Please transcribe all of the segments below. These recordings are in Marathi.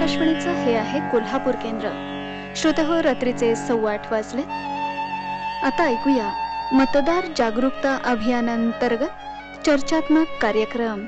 आकाशवाणीचं हे आहे कोल्हापूर केंद्र. श्रोतेहो, रात्रीचे 8:15 वाजले. आता ऐकूया मतदार जागरूकता अभियानांतर्गत चर्चात्मक कार्यक्रम.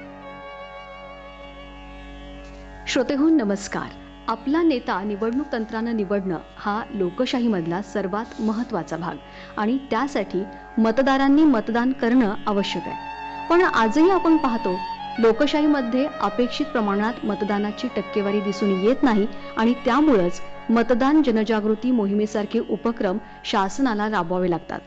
श्रोतेहो नमस्कार. आपला नेता निवडणूक तंत्रानं निवडणं हा लोकशाहीमधला सर्वात महत्त्वाचा भाग आणि त्यासाठी मतदारांनी मतदान करणं आवश्यक आहे. पण आजही आपण पाहतो लोकशाहीमध्ये अपेक्षित प्रमाणात मतदानाची टक्केवारी दिसून येत नाही आणि त्यामुळेच मतदान जनजागृती मोहिमेसारखे उपक्रम शासनाला राबवावे लागतात.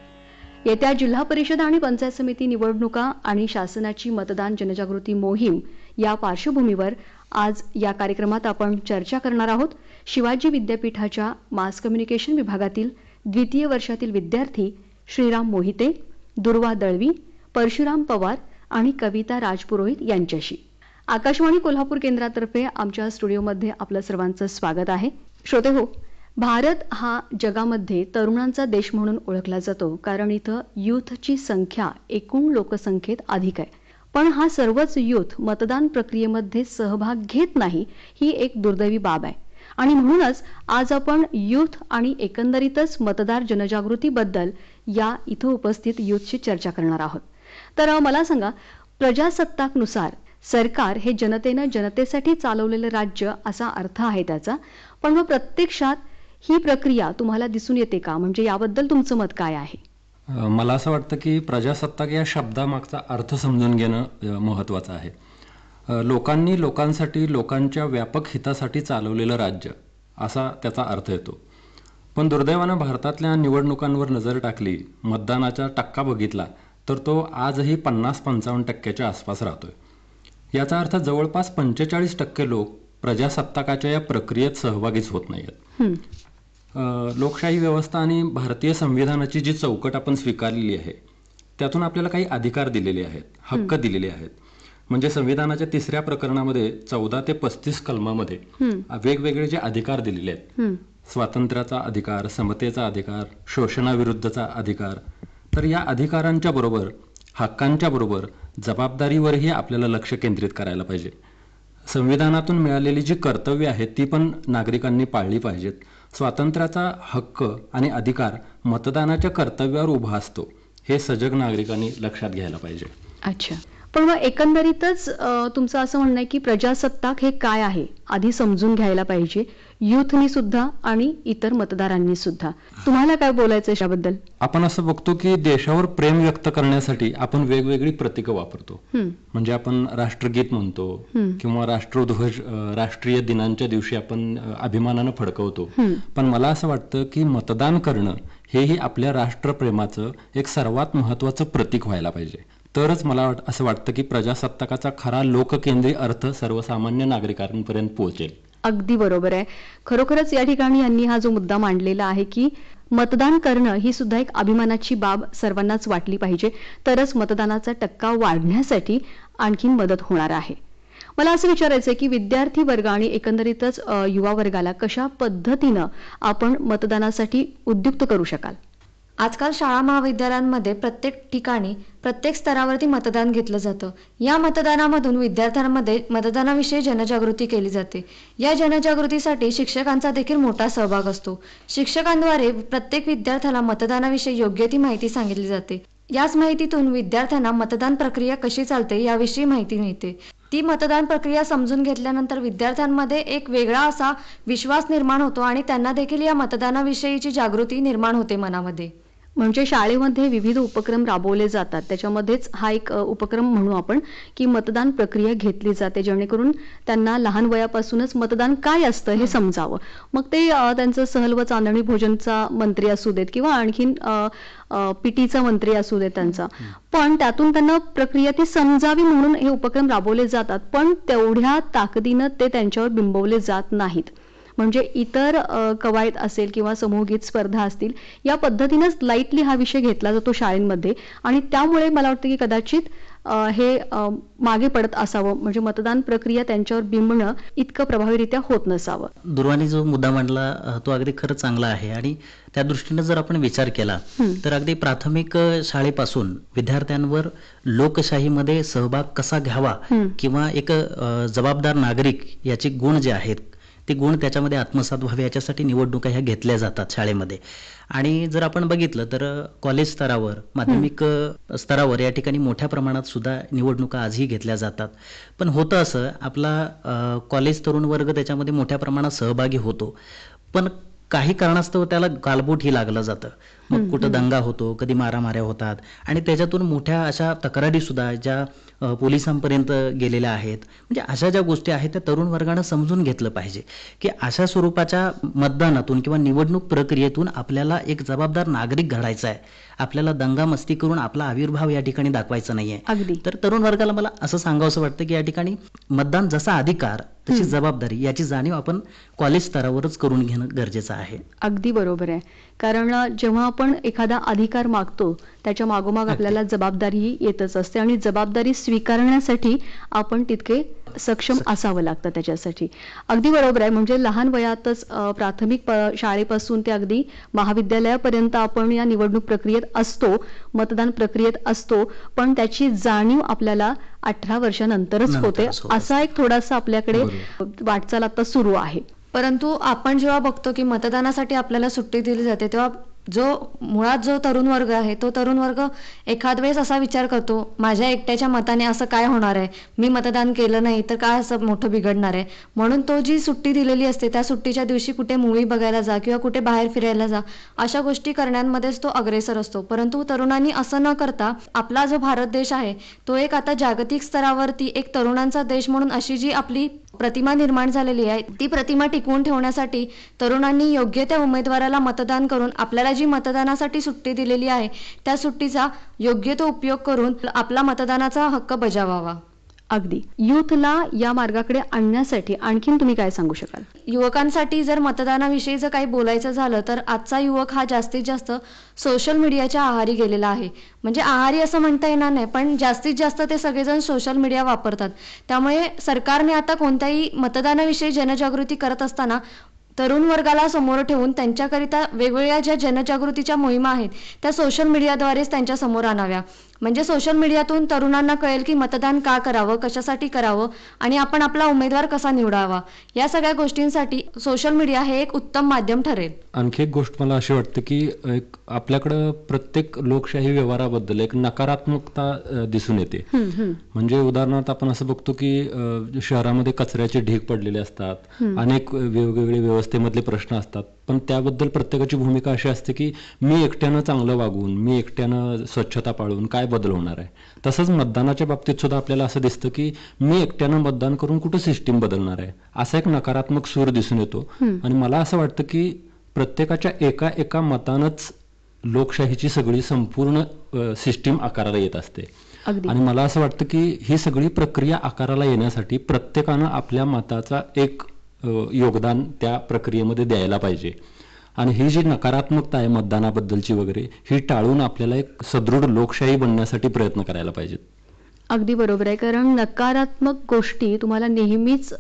येत्या जिल्हा परिषद आणि पंचायत समिती निवडणुका आणि शासनाची मतदान जनजागृती मोहीम या पार्श्वभूमीवर आज या कार्यक्रमात आपण चर्चा करणार आहोत. शिवाजी विद्यापीठाच्या मास कम्युनिकेशन विभागातील द्वितीय वर्षातील विद्यार्थी श्रीराम मोहिते, दुर्वा दळवी, परशुराम पवार आणि कविता राजपुरोहित यांच्याशी. आकाशवाणी कोल्हापूर केंद्रातर्फे आमच्या स्टुडिओमध्ये आपलं सर्वांचं स्वागत आहे. श्रोतेहो, भारत हा जगामध्ये तरुणांचा देश म्हणून ओळखला जातो, कारण इथं युथची संख्या एकूण लोकसंख्येत अधिक आहे. पण हा सर्वच युथ मतदान प्रक्रियेमध्ये सहभाग घेत नाही, ही एक दुर्दैवी बाब आहे. आणि म्हणूनच आज आपण युथ आणि एकंदरीतच मतदार जनजागृतीबद्दल या इथं उपस्थित युथशी चर्चा करणार आहोत. तर मला सांगा, प्रजासत्ताकनुसार सरकार हे जनतेनं जनतेसाठी चालवलेलं राज्य असा अर्थ आहे त्याचा. पण मग प्रत्यक्षात ही प्रक्रिया तुम्हाला दिसून येते का? म्हणजे याबद्दल तुमचं मत काय आहे? मला असं वाटतं की प्रजासत्ताक या शब्दामागचा अर्थ समजून घेणं महत्त्वाचं आहे. लोकांनी लोकांसाठी, लोकांच्या व्यापक हितासाठी चालवलेलं राज्य असा त्याचा अर्थ येतो. पण दुर्दैवानं भारतातल्या निवडणुकांवर नजर टाकली, मतदानाचा टक्का बघितला तर तो आजही 50-55% आसपास राहतोय. याचा अर्थ जवळपास 45% लोक प्रजासत्ताकाच्या या प्रक्रियेत सहभागीच होत नाहीत. लोकशाही व्यवस्था आणि भारतीय संविधानाची जी चौकट आपण स्वीकारलेली आहे त्यातून आपल्याला काही अधिकार दिलेले आहेत, हक्क दिलेले आहेत. म्हणजे संविधानाच्या 3ऱ्या प्रकरणामध्ये 14 ते 35 कलमामध्ये वेगवेगळे जे अधिकार दिलेले आहेत, स्वातंत्र्याचा अधिकार, समतेचा अधिकार, शोषणाविरुद्धचा अधिकार, तर या अधिकारांच्या बरोबर, हक्कांच्या बरोबर जबाबदारीवरही आपल्याला लक्ष केंद्रित करायला पाहिजे. संविधानातून मिळालेली जी कर्तव्य आहेत ती पण नागरिकांनी पाळली पाहिजेत. स्वातंत्र्याचा हक्क आणि अधिकार मतदानाच्या कर्तव्यावर उभा असतो, हे सजग नागरिकांनी लक्षात घ्यायला पाहिजे. अच्छा, पण मग एकंदरीतच तुमचं असं म्हणणं आहे की प्रजासत्ताक हे काय आहे आधी समजून घ्यायला पाहिजे, युथनी सुद्धा आणि इतर मतदारांनी सुद्धा. तुम्हाला काय बोलायचं याबद्दल? आपण असं बघतो की देशावर प्रेम व्यक्त करण्यासाठी आपण वेगवेगळी प्रतीकं वापरतो. म्हणजे आपण राष्ट्रगीत म्हणतो किंवा राष्ट्रध्वज राष्ट्रीय दिनांच्या दिवशी आपण अभिमानानं फडकवतो. पण मला असं वाटतं की मतदान करणं हेही आपल्या राष्ट्रप्रेमाचं एक सर्वात महत्वाचं प्रतीक व्हायला पाहिजे. तरच मला असं वाटतं की प्रजासत्ताकाचा खरा लोककेंद्री अर्थ सर्वसामान्य नागरिकांपर्यंत पोहोचेल. अगदी बरोबर आहे. खरोखरच या ठिकाणी यांनी हा जो मुद्दा मांडलेला आहे की मतदान करणं ही सुद्धा एक अभिमानाची बाब सर्वांनाच वाटली पाहिजे, तरच मतदानाचा टक्का वाढण्यासाठी आणखीन मदत होणार आहे. मला असं विचारायचं आहे की विद्यार्थी वर्ग आणि एकंदरीतच युवा वर्गाला कशा पद्धतीनं आपण मतदानासाठी उद्युक्त करू शकाल? आजकाल शाळा महाविद्यालयांमध्ये प्रत्येक ठिकाणी प्रत्येक स्तरावरती मतदान घेतलं जातं. या मतदानामधून विद्यार्थ्यांमध्ये मतदानाविषयी जनजागृती केली जाते. या जनजागृतीसाठी शिक्षकांचा देखील मोठा सहभाग असतो. शिक्षकांद्वारे प्रत्येक विद्यार्थ्याला मतदानाविषयी योग्य ती माहिती सांगितली जाते. याच माहितीतून विद्यार्थ्यांना मतदान प्रक्रिया कशी चालते याविषयी माहिती मिळते. ती मतदान प्रक्रिया समजून घेतल्यानंतर विद्यार्थ्यांमध्ये एक वेगळा असा विश्वास निर्माण होतो आणि त्यांना देखील या मतदानाविषयीची जागृती निर्माण होते मनामध्ये. म्हणजे शाळेमध्ये विविध उपक्रम राबवले जातात, त्याच्यामध्येच हा एक उपक्रम म्हणू आपण की मतदान प्रक्रिया घेतली जाते, जेणेकरून त्यांना लहान वयापासूनच मतदान काय असतं हे समजावं. मग ते त्यांचं सहल व चांदणी भोजनचा मंत्री असू देत किंवा आणखीन पीटीचा मंत्री असू देत त्यांचा, पण त्यातून त्यांना प्रक्रिया ती समजावी म्हणून हे उपक्रम राबवले जातात. पण तेवढ्या ताकदीनं ते त्यांच्यावर बिंबवले जात नाहीत. म्हणजे इतर कवायत असेल किंवा समूहगीत स्पर्धा असतील, या पद्धतीनंच लाईटली हा विषय घेतला जातो शाळेंमध्ये आणि त्यामुळे मला वाटतं की कदाचित हे मागे पडत असावं. म्हणजे मतदान प्रक्रिया त्यांच्यावर बिंबणं इतकं प्रभावीरित्या होत नसावं. दुर्वानी जो मुद्दा मांडला तो अगदी खरं चांगला आहे आणि त्या दृष्टीनं जर आपण विचार केला तर अगदी प्राथमिक शाळेपासून विद्यार्थ्यांवर लोकशाहीमध्ये सहभाग कसा घ्यावा किंवा एक जबाबदार नागरिक याचे गुण जे आहेत ते गुण त्याच्यामध्ये आत्मसात व्हावे याच्यासाठी निवडणुका ह्या घेतल्या जातात शाळेमध्ये. आणि जर आपण बघितलं तर कॉलेज स्तरावर, माध्यमिक स्तरावर या ठिकाणी मोठ्या प्रमाणात सुद्धा निवडणुका आजही घेतल्या जातात. पण होतं असं, आपला कॉलेज तरुण वर्ग त्याच्यामध्ये मोठ्या प्रमाणात सहभागी होतो, पण काही कारणास्तव त्याला गालबोटही लागलं जातं. मग कुठं दंगा होतो, कधी मारामाऱ्या होतात आणि त्याच्यातून मोठ्या अशा तक्रारी सुद्धा ज्या पोलिसांपर्यंत गेलेल्या आहेत. म्हणजे अशा ज्या गोष्टी आहेत त्या तरुण वर्गानं समजून घेतलं पाहिजे की अशा स्वरूपाच्या मतदानातून किंवा निवडणूक प्रक्रियेतून आपल्याला एक जबाबदार नागरिक घडायचा आहे. आपल्याला दंगामस्ती करून आपला आविर्भाव या ठिकाणी दाखवायचा नाहीये. अगदी. तर तरुण वर्गाला मला असं सांगावंसं वाटतं की या ठिकाणी मतदान जसा अधिकार तशी जबाबदारी याची जाणीव आपण कॉलेज स्तरावरच करून घेणं गरजेचं आहे. अगदी बरोबर आहे. कारण जेव्हा आपण एखादा अधिकार मागतो त्याच्या मागोमाग आपल्याला जबाबदारी येतच असते आणि जबाबदारी स्वीकारण्यासाठी आपण तितके सक्षम असावं लागतं त्याच्यासाठी. अगदी बरोबर आहे. म्हणजे लहान वयातच प्राथमिक शाळेपासून ते अगदी महाविद्यालयापर्यंत आपण या निवडणूक प्रक्रियेत असतो, मतदान प्रक्रियेत असतो, पण त्याची जाणीव आपल्याला 18 वर्षानंतरच होते. असा एक थोडासा आपल्याकडे वाटचाल आता सुरू आहे. परंतु आपण जेव्हा बघतो की मतदानासाठी आपल्याला सुट्टी दिली जाते, तेव्हा मुळात जो तरुण वर्ग आहे तो तरुण वर्ग एखाद वेळेस असा विचार करतो, माझ्या एकट्याच्या मताने असं काय होणार आहे, मी मतदान केलं नाही तर काय असं मोठं बिघडणार आहे. म्हणून तो जी सुट्टी दिलेली असते त्या सुट्टीच्या दिवशी कुठे मूव्ही बघायला जा किंवा कुठे बाहेर फिरायला जा, अशा गोष्टी करण्यामध्येच तो अग्रेसर असतो. परंतु तरुणांनी असं न करता आपला जो भारत देश आहे तो एक आता जागतिक स्तरावरती एक तरुणांचा देश म्हणून अशी जी आपली प्रतिमा निर्माण झालेली आहे, ती प्रतिमा टिकवून ठेवण्यासाठी तरुणांनी योग्य त्या उमेदवाराला मतदान करून आपल्याला जी मतदानासाठी सुट्टी दिलेली आहे त्या सुट्टीचा योग्य तो उपयोग करून आपला मतदानाचा हक्क बजावावा. अगदी. युथला या मार्गाकडे आणण्यासाठी आणखीन तुम्ही काय सांगू शकाल? युवकांसाठी जर मतदानाविषयी जर काही बोलायचं झालं तर आजचा युवक हा जास्तीत जास्त सोशल मीडियाच्या आहारी गेलेला आहे. म्हणजे आहारी असं म्हणता येणार नाही, पण जास्तीत जास्त ते सगळेजण सोशल मीडिया वापरतात. त्यामुळे सरकारने आता कोणत्याही मतदानाविषयी जनजागृती करत असताना तरुण वर्गाला समोर ठेवून त्यांच्याकरिता वेगवेगळ्या ज्या जनजागृतीच्या मोहिमा आहेत त्या सोशल मीडियाद्वारेच त्यांच्या समोर आणाव्या. म्हणजे सोशल मीडियातून तरुणांना कळेल की मतदान का करावं, कशासाठी करावं आणि आपण आपला उमेदवार कसा निवडावा. या सगळ्या गोष्टींसाठी सोशल मीडिया हे एक उत्तम माध्यम ठरेल. आणखी एक गोष्ट मला अशी वाटते की एक आपल्याकडं प्रत्येक लोकशाही व्यवहाराबद्दल एक नकारात्मकता दिसून येते. म्हणजे उदाहरणार्थ आपण असं बघतो की शहरामध्ये कचऱ्याचे ढीग पडलेले असतात, अनेक वेगवेगळे व्यवस्थेमधले प्रश्न असतात, पण त्याबद्दल प्रत्येकाची भूमिका अशी असते की मी एकट्यानं चांगलं वागून, मी एकट्यानं स्वच्छता पाळून काय बदल होणार आहे. तसंच मतदानाच्या बाबतीत सुद्धा आपल्याला असं दिसतं की मी एकट्यानं मतदान करून कुठं सिस्टीम बदलणार आहे, असा एक नकारात्मक सूर दिसून येतो. आणि मला असं वाटतं की प्रत्येकाच्या एका एका मतानंच लोकशाहीची सगळी संपूर्ण सिस्टीम आकाराला येत असते. आणि मला असं वाटतं की ही सगळी प्रक्रिया आकाराला येण्यासाठी प्रत्येकानं आपल्या मताचा एक योगदान त्या प्रक्रियेमध्ये द्यायला पाहिजे. आणि ही जी नकारात्मकता आहे मतदानाबद्दलची वगैरे, ही टाळून आपल्याला एक सदृढ लोकशाही बनण्यासाठी प्रयत्न करायला पाहिजेत. अगदी बरोबर आहे. कारण नकारात्मक गोष्टी तुम्हाला नेहमीच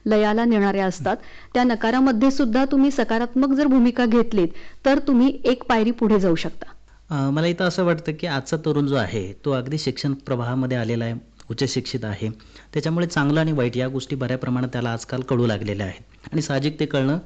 लयाला नेणाऱ्या असतात. त्या नकारामध्ये सुद्धा तुम्ही सकारात्मक जर भूमिका घेतलीत तर तुम्ही एक पायरी पुढे जाऊ शकता. मला इथं असं वाटतं की आजचा तरुण जो आहे तो अगदी शिक्षण प्रवाहामध्ये आलेला आहे, उच्च शिक्षित आहे. त्याच्यामुळे चांगलं आणि वाईट या गोष्टी बऱ्या प्रमाणात त्याला आजकाल कळू लागलेल्या आहेत आणि साहजिक ते कळणं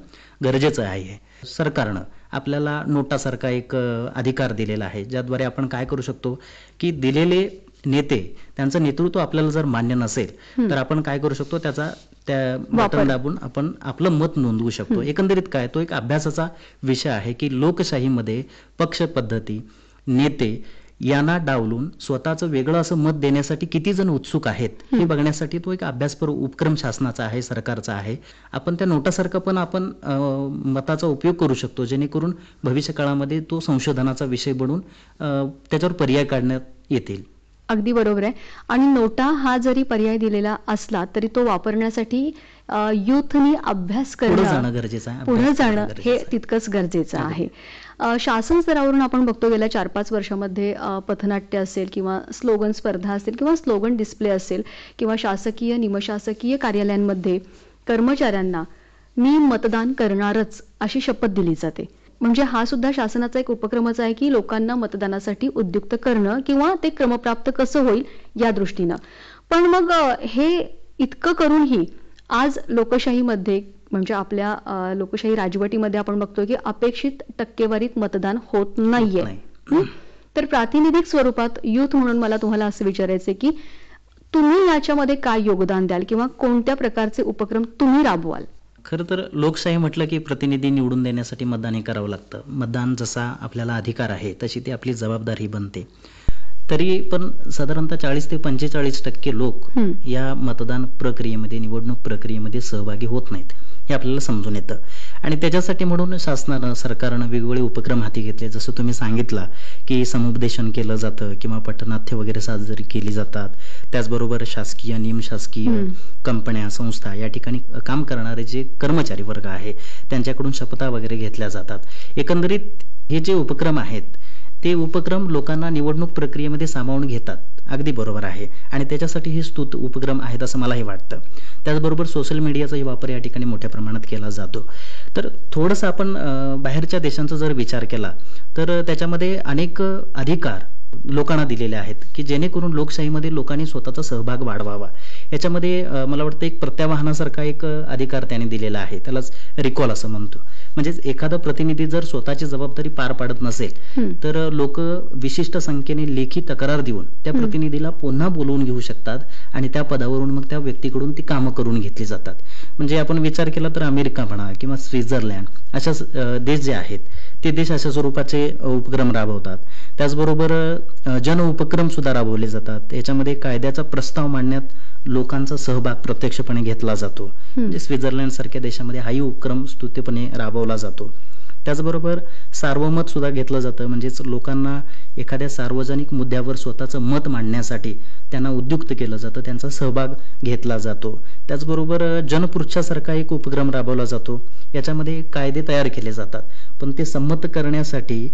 गरजेचं आहे. सरकारनं आपल्याला नोटासारखा एक अधिकार दिलेला आहे, ज्याद्वारे आपण काय करू शकतो की दिलेले नेते, त्यांचं नेतृत्व आपल्याला जर मान्य नसेल तर आपण काय करू शकतो, त्या बटन दाबून आपण आपलं मत नोंदवू शकतो. एकंदरीत काय, तो एक अभ्यासाचा विषय आहे की लोकशाहीमध्ये पक्ष पद्धती, नेते यांना डावलून स्वतःचं वेगळं असं मत देण्यासाठी किती जण उत्सुक आहेत हे बघण्यासाठी तो एक अभ्यासपर उपक्रम शासनाचा आहे, सरकारचा आहे. आपण त्या नोटासारखं पण आपण मताचा उपयोग करू शकतो, जेणेकरून भविष्य काळामध्ये तो संशोधनाचा विषय बनून त्याच्यावर पर्याय काढण्यात येतील. अगदी बरोबर आहे. आणि नोटा हा जरी पर्याय दिलेला असला तरी तो वापरण्यासाठी युथनी अभ्यास करणं, पुढे जाणं हे तितकंच गरजेचं आहे. शासन स्तरावरून आपण बघतो गेल्या 4-5 वर्षामध्ये पथनाट्य असेल किंवा स्लोगन स्पर्धा असेल किंवा स्लोगन डिस्प्ले असेल किंवा शासकीय निमशासकीय कार्यालयांमध्ये कर्मचाऱ्यांना मी मतदान करणारच अशी शपथ दिली जाते. म्हणजे हा सुद्धा शासनाचा एक उपक्रमच आहे की लोकांना मतदानासाठी उद्युक्त करणं किंवा ते क्रमप्राप्त कसं होईल या दृष्टीनं. पण मग हे इतकं करूनही आज लोकशाहीमध्ये म्हणजे आपल्या लोकशाही राजवटीमध्ये आपण बघतोय की अपेक्षित टक्केवारीत मतदान होत नाहीये. हं? तर प्रातिनिधिक स्वरूपात युथ म्हणून मला तुम्हाला असं विचारायचंय की तुम्ही याच्यामध्ये काय योगदान द्याल किंवा कोणत्या प्रकारचे उपक्रम तुम्ही राबवाल? खरं तर लोकशाही म्हटलं की प्रतिनिधी निवडून देण्यासाठी मतदान हे करावं लागतं. मतदान जसा आपल्याला अधिकार आहे तशी ती आपली जबाबदारी बनते. तरी पण साधारणतः 40 ते 45% लोक या मतदान प्रक्रियेमध्ये, निवडणूक प्रक्रियेमध्ये सहभागी होत नाहीत, हे आपल्याला समजून येतं. आणि त्याच्यासाठी म्हणून शासनानं, सरकारनं वेगवेगळे उपक्रम हाती घेतले. जसं तुम्ही सांगितलं की समुपदेशन केलं जातं किंवा पठणाथ्य वगैरे साजरी केली जातात. त्याचबरोबर शासकीय, निमशासकीय कंपन्या, संस्था या ठिकाणी काम करणारे जे कर्मचारी वर्ग आहे त्यांच्याकडून शपथा वगैरे घेतल्या जातात. एकंदरीत हे जे उपक्रम आहेत ते उपक्रम लोकांना निवडणूक प्रक्रियेमध्ये सामावून घेतात. अगदी बरोबर आहे आणि त्याच्यासाठी हे स्तुत उपक्रम आहेत असं मलाही वाटतं. त्याचबरोबर सोशल मीडियाचाही वापर या ठिकाणी मोठ्या प्रमाणात केला जातो. तर थोडंसं आपण बाहेरच्या देशांचा जर विचार केला तर त्याच्यामध्ये अनेक अधिकार लोकांना दिलेले आहेत की जेणेकरून लोकशाहीमध्ये लोकांनी स्वतःचा सहभाग वाढवावा. याच्यामध्ये मला वाटतं एक प्रत्यावाहनासारखा एक अधिकार त्याने दिलेला आहे, त्यालाच रिकॉल असं म्हणतो. म्हणजेच एखादा प्रतिनिधी जर स्वतःची जबाबदारी पार पाडत नसेल तर लोक विशिष्ट संख्येने लेखी तक्रार देऊन त्या प्रतिनिधीला पुन्हा बोलवून घेऊ शकतात आणि त्या पदावरून मग त्या व्यक्तीकडून ती कामं करून घेतली जातात. म्हणजे आपण विचार केला तर अमेरिका म्हणा किंवा स्वित्झर्लंड अशा देश जे आहेत ते देश अशा स्वरूपाचे उपक्रम राबवतात. त्याचबरोबर जन उपक्रम सुद्धा राबवले जातात. याच्यामध्ये कायद्याचा प्रस्ताव मांडण्यात लोकांचा सहभाग प्रत्यक्षपणे घेतला जातो. म्हणजे स्वित्झर्लंड सारख्या देशामध्ये हाही उपक्रम स्तुत्यपणे राबवला जातो. त्याचबरोबर सार्वमत सुद्धा घेतलं जातं. म्हणजेच लोकांना एखाद्या सार्वजनिक मुद्द्यावर स्वतःचं मत मांडण्यासाठी त्यांना उद्युक्त केलं जातं, त्यांचा सहभाग घेतला जातो. त्याचबरोबर जनपृच्छासारखा एक उपक्रम राबवला जातो. याच्यामध्ये कायदे तयार केले जातात पण ते संमत करण्यासाठी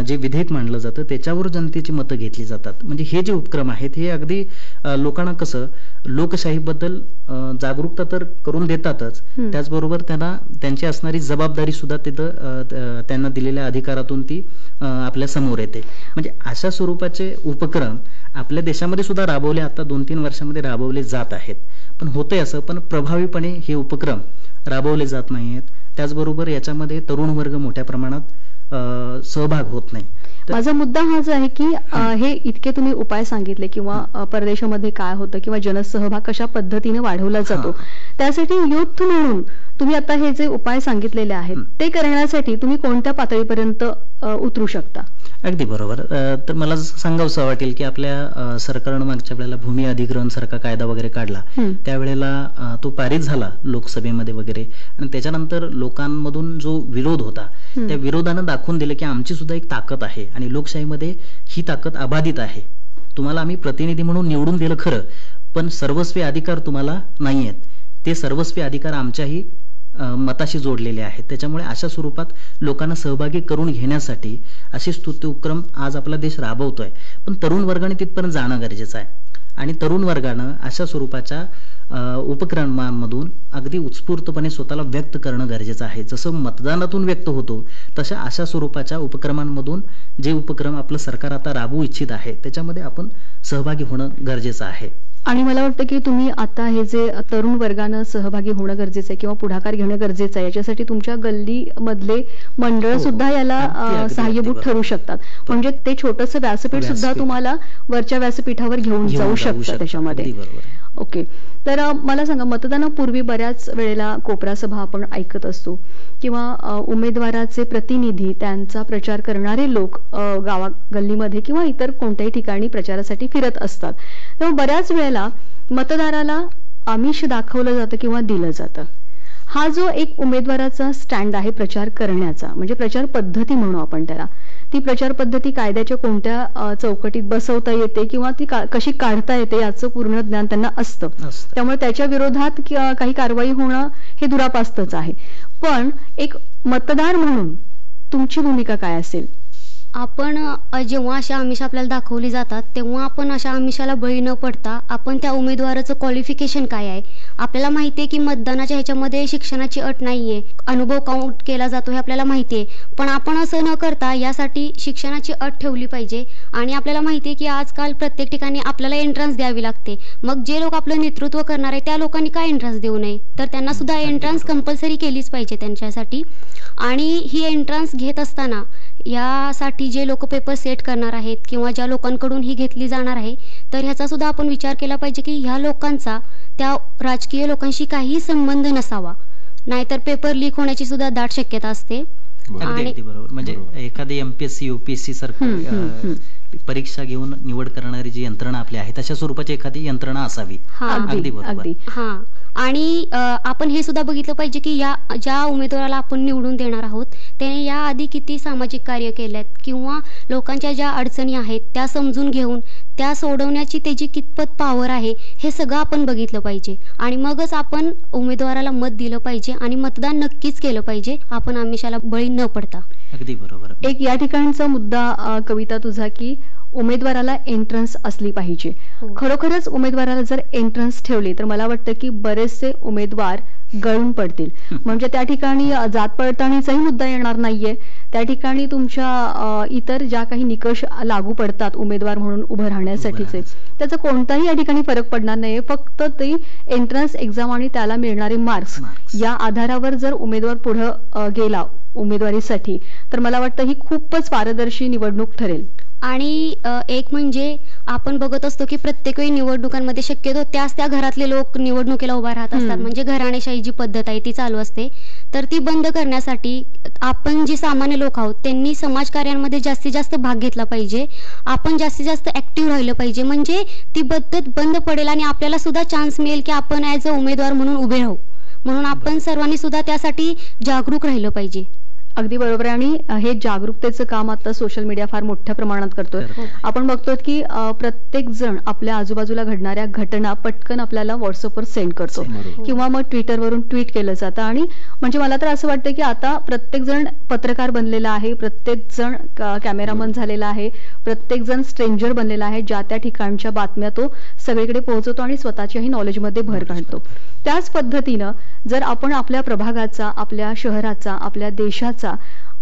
जे विधेयक मांडलं जातं त्याच्यावर जनतेची मतं घेतली जातात. म्हणजे हे जे उपक्रम आहेत हे अगदी लोकांना कसं लोकशाहीबद्दल जागरूकता तर करून देतातच, त्याचबरोबर त्यांना त्यांची असणारी जबाबदारी सुद्धा तिथं त्यांना दिलेल्या अधिकारातून ती आपल्या समोर येते. म्हणजे अशा स्वरूपाचे उपक्रम आपल्या देशामध्ये सुद्धा राबवले, आता 2-3 वर्षामध्ये राबवले जात आहेत. पण होतंय असं, पण प्रभावीपणे हे उपक्रम राबवले जात नाहीत. त्याचबरोबर याच्यामध्ये तरुण वर्ग मोठ्या प्रमाणात सहभाग होत नाही. माझा मुद्दा हाच आहे की हे इतके तुम्ही उपाय सांगितले किंवा परदेशामध्ये काय होतं किंवा जनसहभाग कशा पद्धतीने वाढवला जातो, त्यासाठी युथ म्हणून तुम्ही आता हे जे उपाय सांगितलेले आहेत ते करण्यासाठी तुम्ही कोणत्या पातळीपर्यंत उतरू शकता? अगदी बरोबर. तर मला सांगावंसं वाटेल की आपल्या सरकारनं मागच्या वेळेला भूमी अधिग्रहण सारखा कायदा वगैरे काढला, त्यावेळेला तो पारित झाला लोकसभेमध्ये वगैरे आणि त्याच्यानंतर लोकांमधून जो विरोध होता त्या विरोधानं दाखवून दिलं की आमची सुद्धा एक ताकद आहे आणि लोकशाहीमध्ये ही ताकद अबाधित आहे. तुम्हाला आम्ही प्रतिनिधी म्हणून निवडून दिलं खरं, पण सर्वस्वी अधिकार तुम्हाला नाही आहेत. ते सर्वस्वी अधिकार आमच्याही मताशी जोडलेले आहेत. त्याच्यामुळे अशा स्वरूपात लोकांना सहभागी करून घेण्यासाठी असे स्तुत्य उपक्रम आज आपला देश राबवतोय. पण तरुण वर्गाने तिथपर्यंत जाणं गरजेचं आहे आणि तरुण वर्गानं अशा स्वरूपाच्या उपक्रमांमधून अगदी उत्स्फूर्तपणे स्वतःला व्यक्त करणं गरजेचं आहे. जसं मतदानातून व्यक्त होतो तशा अशा स्वरूपाच्या उपक्रमांमधून जे उपक्रम आपलं सरकार आता राबवू इच्छित आहे त्याच्यामध्ये आपण सहभागी होणं गरजेचं आहे. आणि मला वाटतं की तुम्ही आता हे जे तरुण वर्गानं सहभागी होणं गरजेचं आहे किंवा पुढाकार घेणं गरजेचं आहे, याच्यासाठी तुमच्या गल्ली मधले मंडळ सुद्धा याला सहाय्यभूत ठरू शकतात. म्हणजे ते छोटंसं व्यासपीठ सुद्धा तुम्हाला वरच्या व्यासपीठावर घेऊन जाऊ शकतं त्याच्यामध्ये. ओके. तर मला सांगा, मतदानापूर्वी बऱ्याच वेळेला कोपरा सभा आपण ऐकत असतो किंवा उमेदवाराचे प्रतिनिधी, त्यांचा प्रचार करणारे लोक गावा गल्लीमध्ये किंवा इतर कोणत्याही ठिकाणी प्रचारासाठी फिरत असतात. तेव्हा बऱ्याच वेळेला मतदाराला आमिष दाखवलं जातं किंवा दिलं जातं. हा जो एक उमेदवाराचा स्टँड आहे प्रचार करण्याचा, म्हणजे प्रचार पद्धती म्हणू आपण त्याला, ती प्रचार पद्धती कायद्याच्या कोणत्या चौकटीत बसवता येते किंवा ती कशी काढता येते याचं पूर्ण ज्ञान त्यांना असतं. त्यामुळे त्याच्या विरोधात काही कारवाई होणं हे दुरापास्तच आहे. पण एक मतदार म्हणून तुमची भूमिका काय असेल? आपण जेव्हा अशा आमिष आपल्याला दाखवली जातात तेव्हा आपण अशा आमिषाला बळी न पडता आपण त्या उमेदवाराचं क्वालिफिकेशन काय आहे, आपल्याला माहिती आहे की मतदानाच्या ह्याच्यामध्ये शिक्षणाची अट नाही आहे, अनुभव काउंट केला जातो हे आपल्याला माहिती आहे, पण आपण असं न करता यासाठी शिक्षणाची अट ठेवली पाहिजे. आणि आपल्याला माहिती आहे की आजकाल प्रत्येक ठिकाणी आपल्याला एंट्रन्स द्यावी लागते. मग जे लोक आपलं नेतृत्व करणार आहे त्या लोकांनी काय एंट्रन्स देऊ नये, तर त्यांना सुद्धा एंट्रन्स कंपल्सरी केलीच पाहिजे त्यांच्यासाठी. आणि ही एंट्रन्स घेत असताना यासाठी जे लोक पेपर सेट करणार आहेत किंवा ज्या लोकांकडून ही घेतली जाणार आहे तर ह्याचा सुद्धा आपण विचार केला पाहिजे की ह्या लोकांचा त्या राजकीय लोकांशी काहीही संबंध नसावा, नाहीतर पेपर लीक होण्याची सुद्धा दाट शक्यता असते. अगदी बरोबर. म्हणजे एखादी MPSC UPSC सारखं परीक्षा घेऊन निवड करणारी जी यंत्रणा आपली आहे तशा स्वरूपाची एखादी यंत्रणा असावी. अगदी बरोबर. हां. आणि आपण हे सुद्धा बघितलं पाहिजे की ज्या उमेदवाराला आपण निवडून देणार आहोत त्याने याआधी किती सामाजिक कार्य केलेत किंवा लोकांच्या ज्या अडचणी आहेत त्या समजून घेऊन त्या सोडवण्याची त्याची कितपत पॉवर आहे हे सगळं आपण बघितलं पाहिजे. आणि मगच आपण उमेदवाराला मत दिलं पाहिजे आणि मतदान नक्कीच केलं पाहिजे, आपण आमिषाला बळी न पडता. अगदी बरोबर. एक या ठिकाणचा मुद्दा कविता तुझा की उमेदवाराला एंट्रन्स असली पाहिजे. खरोखरच उमेदवाराला जर एंट्रन्स ठेवली तर मला वाटतं की बरेचसे उमेदवार गळून पडतील. म्हणजे त्या ठिकाणी जात पडताळणीचाही मुद्दा येणार नाहीये. त्या ठिकाणी तुमच्या इतर ज्या काही निकष लागू पडतात उमेदवार म्हणून उभं राहण्यासाठीचे त्याचा कोणताही या ठिकाणी फरक पडणार नाहीये. फक्त ती एंट्रन्स एक्झाम आणि त्याला मिळणारे मार्क्स या आधारावर जर उमेदवार पुढे गेला उमेदवारीसाठी तर मला वाटतं ही खूपच पारदर्शी निवडणूक ठरेल. आणि एक म्हणजे आपण बघत असतो की प्रत्येक वेळी निवडणुकांमध्ये शक्यतो त्या घरातले लोक निवडणुकीला उभा राहत असतात. म्हणजे घराणेशाही जी पद्धत आहे ती चालू असते. तर ती बंद करण्यासाठी आपण जे सामान्य लोक आहोत त्यांनी समाजकार्यांमध्ये जास्तीत जास्त भाग घेतला पाहिजे. आपण जास्तीत जास्त ऍक्टिव्ह राहिलं पाहिजे, म्हणजे ती पद्धत बंद पडेल आणि आपल्याला सुद्धा चान्स मिळेल की आपण ॲज अ उमेदवार म्हणून उभे राहू. म्हणून आपण सर्वांनी सुद्धा त्यासाठी जागरूक राहिलं पाहिजे. अगदी बरोबर आहे. आणि हे जागरूकतेचं काम आता सोशल मीडिया फार मोठ्या प्रमाणात करतोय. आपण बघतोय की प्रत्येक जण आपल्या आजूबाजूला घडणाऱ्या घटना पटकन आपल्याला व्हॉट्सअपवर सेंड करतो किंवा मग ट्विटरवरून ट्विट केलं जातं. आणि म्हणजे मला तर असं वाटतं की आता प्रत्येक जण पत्रकार बनलेला आहे, प्रत्येक जण कॅमेरामन झालेला आहे, प्रत्येक जण स्ट्रेंजर बनलेला आहे. ज्या त्या ठिकाणच्या बातम्या तो सगळीकडे पोहोचवतो आणि स्वतःच्याही नॉलेजमध्ये भर घालतो. त्याच पद्धतीनं जर आपण आपल्या प्रभागाचा, आपल्या शहराचा, आपल्या देशाचा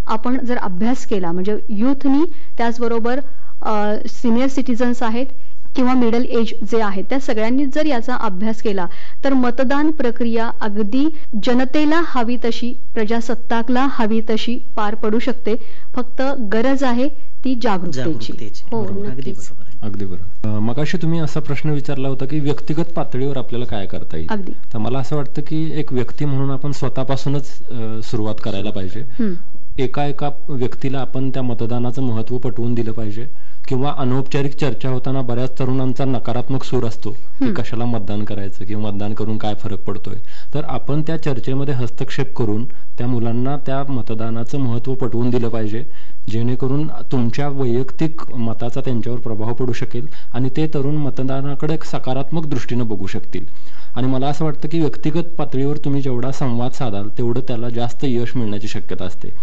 आपण जर अभ्यास केला म्हणजे युथनी त्याचबरोबर सिनियर सिटीजन्स आहेत किंवा मिडल एज जे आहेत त्या सगळ्यांनी जर याचा अभ्यास केला तर मतदान प्रक्रिया अगदी जनतेला हवी तशी, प्रजासत्ताकला हवी तशी पार पडू शकते. फक्त गरज आहे ती जागरूकतेची. हो, नक्कीच. अगदी बरं. मगाशी तुम्ही असा प्रश्न विचारला होता की व्यक्तिगत पातळीवर आपल्याला काय करता येईल. अगदी. तर मला असं वाटतं की एक व्यक्ती म्हणून आपण स्वतःपासूनच सुरुवात करायला पाहिजे. एका व्यक्तीला आपण त्या मतदानाचं महत्व पटवून दिलं पाहिजे. किंवा अनौपचारिक चर्चा होताना बऱ्याच तरुणांचा नकारात्मक सूर असतो की कशाला मतदान करायचं किंवा मतदान करून काय फरक पडतोय. तर आपण त्या चर्चेमध्ये हस्तक्षेप करून त्या मुलांना त्या मतदानाचं महत्व पटवून दिलं पाहिजे, जेणेकरून तुमच्या वैयक्तिक मताचा त्यांच्यावर प्रभाव पडू शकेल आणि ते तरुण मतदानाकडे एक सकारात्मक दृष्टीनं बघू शकतील. आणि मला असं वाटतं की व्यक्तिगत पातळीवर तुम्ही जेवढा संवाद साधाल तेवढं त्याला जास्त यश मिळण्याची शक्यता असते.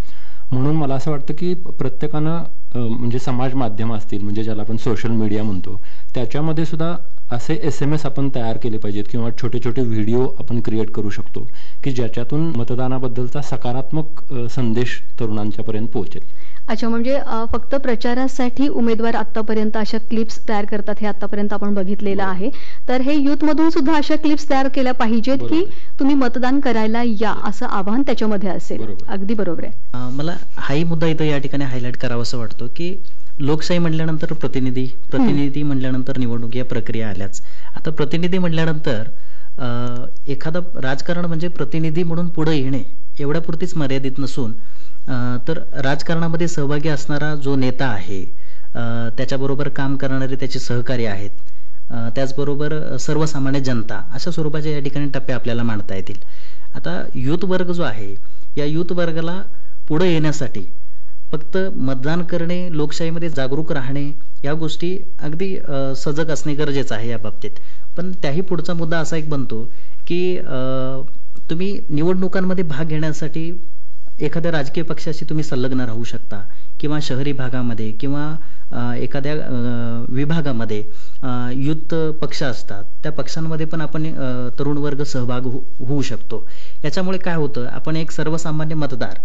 म्हणून मला असं वाटतं की प्रत्येकानं म्हणजे समाज माध्यम असतील म्हणजे ज्याला आपण सोशल मीडिया म्हणतो त्याच्यामध्ये सुद्धा असे SMS आपण तयार केले पाहिजेत किंवा छोटे छोटे व्हिडिओ आपण क्रिएट करू शकतो की ज्याच्यातून मतदानाबद्दलचा सकारात्मक संदेश तरुणांच्यापर्यंत पोहोचेल. अच्छा, म्हणजे फक्त प्रचारासाठी उमेदवार आतापर्यंत अशा क्लिप्स तयार करतात हे आतापर्यंत आपण बघितलेलं आहे. तर हे युथ मधून सुद्धा अशा क्लिप्स तयार केल्या पाहिजेत की तुम्ही मतदान करायला या असं आवाहन त्याच्यामध्ये असेल. अगदी बरोबर आहे. मला हाही मुद्दा इथं या ठिकाणी हायलाइट करावा असं वाटतो की लोकशाही म्हटल्यानंतर प्रतिनिधी म्हटल्यानंतर निवडणूक या प्रक्रिया आल्याच. आता प्रतिनिधी म्हटल्यानंतर एखादा राजकारण म्हणजे प्रतिनिधी म्हणून पुढे येणे एवढ्यापुरतीच मर्यादित नसून तर राजकारणामध्ये सहभागी असणारा जो नेता आहे त्याच्याबरोबर काम करणारे त्याचे सहकारी आहेत, त्याचबरोबर सर्वसामान्य जनता अशा स्वरूपाचे या ठिकाणी टप्पे आपल्याला मांडता येतील. आता युथ वर्ग जो आहे या युथ वर्गाला पुढे येण्यासाठी फक्त मतदान करणे, लोकशाहीमध्ये जागरूक राहणे या गोष्टी अगदी सजग असणे गरजेचं आहे या बाबतीत. पण त्याही पुढचा मुद्दा असा एक बनतो की तुम्ही निवडणुकांमध्ये भाग घेण्यासाठी एखाद्या राजकीय पक्षाशी तुम्ही संलग्न राहू शकता किंवा शहरी भागामध्ये किंवा एखाद्या विभागामध्ये युथ पक्ष असतात, त्या पक्षांमध्ये पण आपण तरुण वर्ग सहभाग होऊ शकतो. याच्यामुळे काय होतं, आपण एक सर्वसामान्य मतदार,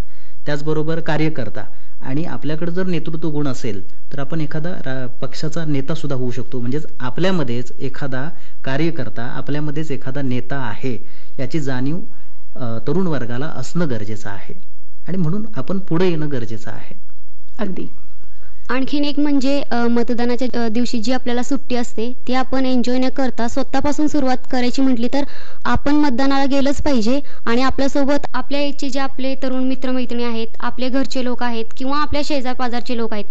त्याचबरोबर कार्यकर्ता आणि आपल्याकडे जर नेतृत्व गुण असेल तर आपण एखादा पक्षाचा नेता सुद्धा होऊ शकतो. म्हणजेच आपल्यामध्येच एखादा कार्यकर्ता, आपल्यामध्येच एखादा नेता आहे याची जाणीव तरुण वर्गाला असणं गरजेचं आहे आणि म्हणून आपण पुढे येणं गरजेचं आहे. अगदी. आणखीन एक म्हणजे मतदानाच्या दिवशी जी आपल्याला सुट्टी असते ती आपण एन्जॉय न करता स्वतःपासून सुरुवात करायची म्हटली तर आपण मतदानाला गेलंच पाहिजे आणि आपल्यासोबत आपल्या एजचे जे आपले तरुण मित्रमैत्रिणी आहेत, आपले घरचे लोक आहेत किंवा आपल्या शेजारपाजारचे लोक आहेत,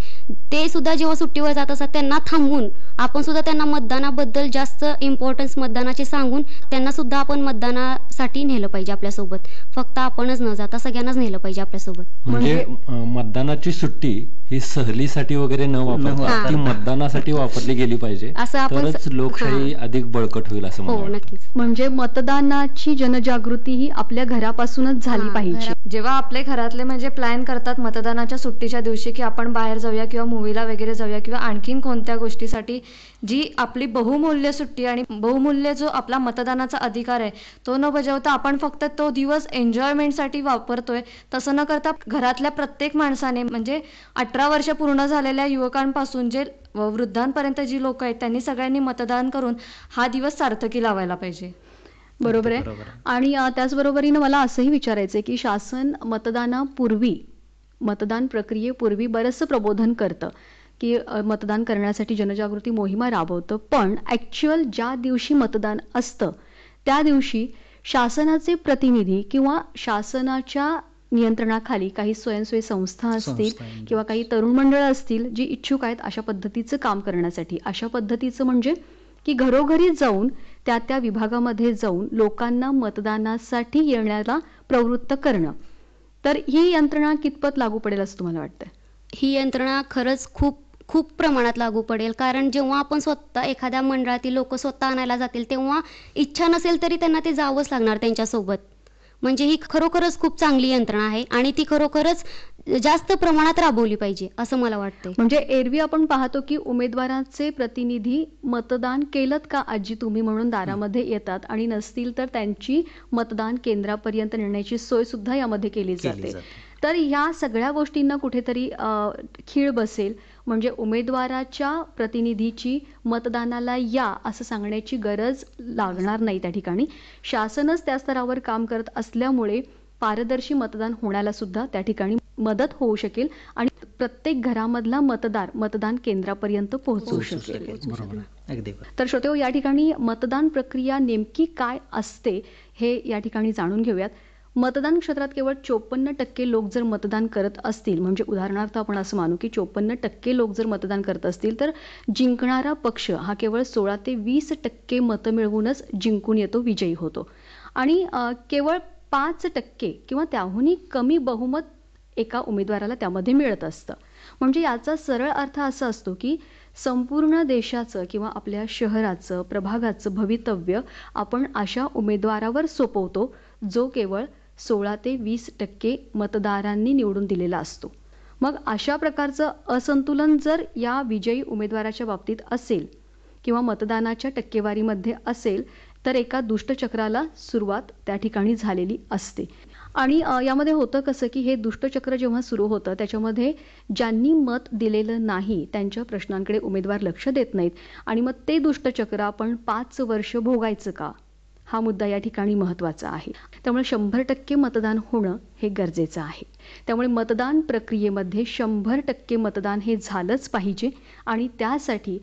ते सुद्धा जेव्हा सुट्टीवर जात असतात त्यांना थांबवून आपण सुद्धा त्यांना मतदानाबद्दल जास्त इम्पॉर्टन्स मतदानाचे सांगून त्यांना सुद्धा आपण मतदानासाठी नेलं पाहिजे आपल्यासोबत. फक्त आपणच न जाता सगळ्यांनाच नेलं पाहिजे आपल्यासोबत. म्हणजे मतदानाची सुट्टी ही सहलीसाठी वगैरे न वापरता ती मतदानासाठी वापरली गेली पाहिजे, असं आपण तरच लोकशाही अधिक बळकट होईल असं मला हो वाटतं. नक्कीच. म्हणजे मतदानाची जनजागृती ही आपल्या घरापासूनच झाली पाहिजे. जेव्हा आपले घरातले म्हणजे प्लॅन करतात मतदानाच्या सुट्टीच्या दिवशी की आपण बाहेर जाऊया किंवा मूवीला वगैरे जाऊया किंवा आणखीन कोणत्या गोष्टीसाठी, जी आपली बहुमूल्य सुट्टी आणि बहुमूल्य जो आपला मतदानाचा अधिकार आहे तो न बजावता आपण फक्त तो दिवस एन्जॉयमेंटसाठी वापरतोय, तसं न करता घरातल्या प्रत्येक माणसाने म्हणजे 18 वर्ष पूर्ण झालेल्या युवकांपासून जे वृद्धांपर्यंत जी लोक आहेत त्यांनी सगळ्यांनी मतदान करून हा दिवस सार्थकी लावायला पाहिजे. बरोबर आहे. आणि त्याचबरोबरीनं मला असंही विचारायचं आहे की शासन मतदानापूर्वी, मतदान प्रक्रियेपूर्वी बरंचसं प्रबोधन करतं की मतदान करण्यासाठी जनजागृती मोहिमा राबवतं, पण ॲक्च्युअल ज्या दिवशी मतदान असतं त्या दिवशी शासनाचे प्रतिनिधी किंवा शासनाच्या नियंत्रणाखाली काही स्वयंसेवी संस्था असतील किंवा काही तरुण मंडळं असतील जी इच्छुक आहेत अशा पद्धतीचं काम करण्यासाठी. अशा पद्धतीचं म्हणजे की घरोघरी जाऊन त्या विभागामध्ये जाऊन लोकांना मतदानासाठी येण्याला प्रवृत्त करणं. तर ही यंत्रणा कितपत लागू पडेल असं तुम्हाला वाटतं? ही यंत्रणा खरंच खूप खूप प्रमाणात लागू पडेल. कारण जेव्हा आपण स्वतः एखाद्या मंडळातील लोक स्वतः आणायला जातील तेव्हा इच्छा नसेल तरी त्यांना ते जावंच लागणार त्यांच्यासोबत. म्हणजे ही खरोखरच खूप चांगली यंत्रणा आहे आणि ती खरोखरच जास्त प्रमाणात राबवली पाहिजे असं मला वाटतंय. म्हणजे एरवी आपण पाहतो की उमेदवाराचे प्रतिनिधी मतदान केलं का आजी तुम्ही म्हणून दारामध्ये येतात आणि नसतील तर त्यांची मतदान केंद्रापर्यंत नेण्याची सोय सुद्धा यामध्ये केली जाते. तर ह्या सगळ्या गोष्टींना कुठेतरी खीळ बसेल. म्हणजे उमेदवाराच्या प्रतिनिधीची मतदानाला या असं सांगण्याची गरज लागणार नाही त्या ठिकाणी. शासनच त्या स्तरावर काम करत असल्यामुळे पारदर्शी मतदान होण्याला सुद्धा त्या ठिकाणी मदत होऊ शकेल आणि प्रत्येक घरामधला मतदार मतदान केंद्रापर्यंत पोहोचू शकेल. तर श्रोतेहो, या ठिकाणी मतदान प्रक्रिया नेमकी काय असते हे या ठिकाणी जाणून घेऊयात. मतदान क्षेत्रात केवळ 54% लोक जर मतदान करत असतील, म्हणजे उदाहरणार्थ आपण असं मानू की 54% लोक जर मतदान करत असतील तर जिंकणारा पक्ष हा केवळ 16 ते 20% मतं मिळवूनच जिंकून येतो, विजयी होतो. आणि केवळ 5% किंवा त्याहूनही कमी बहुमत एका उमेदवाराला त्यामध्ये मिळत असतं. म्हणजे याचा सरळ अर्थ असा असतो की संपूर्ण देशाचं किंवा आपल्या शहराचं, प्रभागाचं भवितव्य आपण अशा उमेदवारावर सोपवतो जो केवळ 16 ते 20% मतदारांनी निवडून दिलेला असतो. मग अशा प्रकारचं असंतुलन जर या विजयी उमेदवाराच्या बाबतीत असेल किंवा मतदानाच्या टक्केवारीमध्ये असेल तर एका दुष्टचक्राला सुरुवात त्या ठिकाणी झालेली असते. आणि यामध्ये होतं कसं की हे दुष्टचक्र जेव्हा सुरू होतं त्याच्यामध्ये ज्यांनी मत दिलेलं नाही त्यांच्या प्रश्नांकडे उमेदवार लक्ष देत नाहीत आणि मग ते दुष्टचक्र आपण 5 वर्ष भोगायचं का, हा मुद्दा या ठिकाणी महत्त्वाचा आहे. त्यामुळे 100% मतदान होणं हे गरजेचं आहे. त्यामुळे मतदान प्रक्रियेमध्ये 100% मतदान हे झालंच पाहिजे आणि त्यासाठी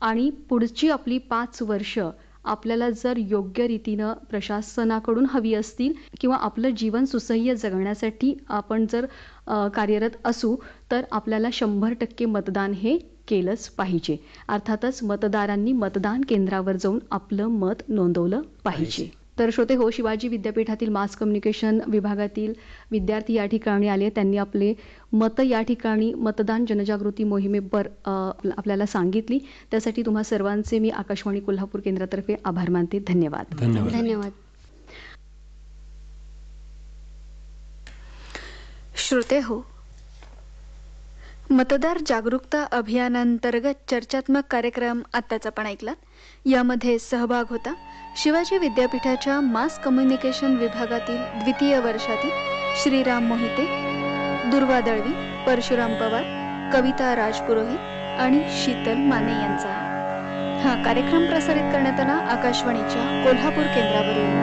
आणि पुढची आपली 5 वर्ष आपल्याला जर योग्य रीतीनं प्रशासनाकडून हवी असतील किंवा आपलं जीवन सुसह्य जगण्यासाठी आपण जर कार्यरत असू तर आपल्याला 100% मतदान हे केलंच पाहिजे. अर्थातच मतदारांनी मतदान केंद्रावर जाऊन आपलं मत नोंदवलं पाहिजे. तर श्रोते हो, शिवाजी विद्यापीठातील मास कम्युनिकेशन विभागातील विद्यार्थी या ठिकाणी आले. त्यांनी आपले मतं या ठिकाणी मतदान जनजागृती मोहिमेवर आपल्याला सांगितली. त्यासाठी तुम्हा सर्वांचे मी आकाशवाणी कोल्हापूर केंद्रातर्फे आभार मानते. धन्यवाद. धन्यवाद. श्रोते हो, मतदार जागरूकता अभियानांतर्गत चर्चात्मक कार्यक्रम आत्ताच आपण ऐकलात. यामध्ये सहभाग होता शिवाजी विद्यापीठाच्या मास कम्युनिकेशन विभागातील द्वितीय वर्षातील श्रीराम मोहिते, दुर्वा दळवी, परशुराम पवार, कविता राजपुरोहित आणि शीतल माने यांचा. हा कार्यक्रम प्रसारित करण्यात आला आकाशवाणीच्या कोल्हापूर केंद्रावरून.